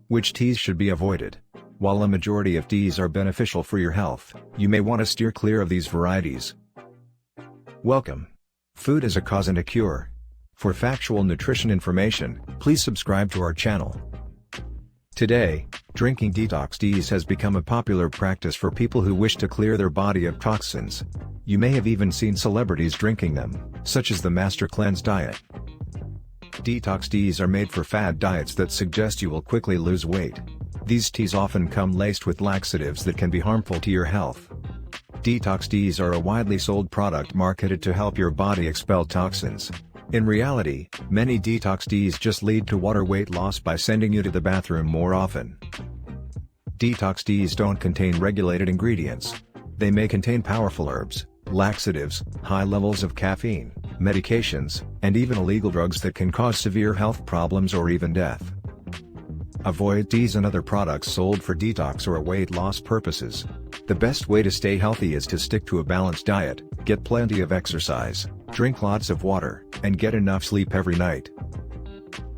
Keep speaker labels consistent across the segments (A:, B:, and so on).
A: Which teas should be avoided? While a majority of teas are beneficial for your health, you may want to steer clear of these varieties. Welcome. Food as a cause and a cure. For factual nutrition information, please subscribe to our channel. Today, drinking detox teas has become a popular practice for people who wish to clear their body of toxins. You may have even seen celebrities drinking them, such as the Master Cleanse diet. Detox teas are made for fad diets that suggest you will quickly lose weight. These teas often come laced with laxatives that can be harmful to your health. Detox teas are a widely sold product marketed to help your body expel toxins. In reality, many detox teas just lead to water weight loss by sending you to the bathroom more often. Detox teas don't contain regulated ingredients. They may contain powerful herbs, laxatives, high levels of caffeine, medications, and even illegal drugs that can cause severe health problems or even death. Avoid teas and other products sold for detox or weight loss purposes. The best way to stay healthy is to stick to a balanced diet, get plenty of exercise, drink lots of water, and get enough sleep every night.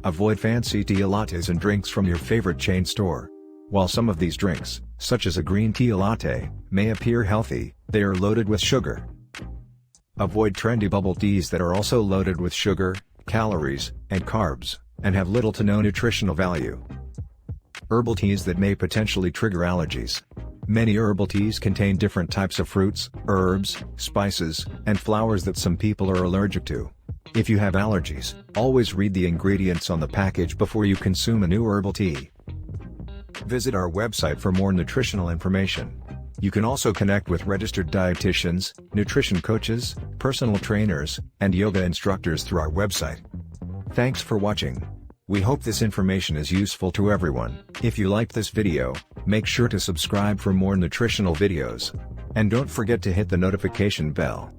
A: Avoid fancy tea lattes and drinks from your favorite chain store. While some of these drinks, such as a green tea latte, may appear healthy, they are loaded with sugar. Avoid trendy bubble teas that are also loaded with sugar, calories, and carbs, and have little to no nutritional value. Herbal teas that may potentially trigger allergies. Many herbal teas contain different types of fruits, herbs, spices, and flowers that some people are allergic to. If you have allergies, always read the ingredients on the package before you consume a new herbal tea. Visit our website for more nutritional information. You can also connect with registered dietitians, nutrition coaches, personal trainers, and yoga instructors through our website. Thanks for watching. We hope this information is useful to everyone. If you liked this video, make sure to subscribe for more nutritional videos. And don't forget to hit the notification bell.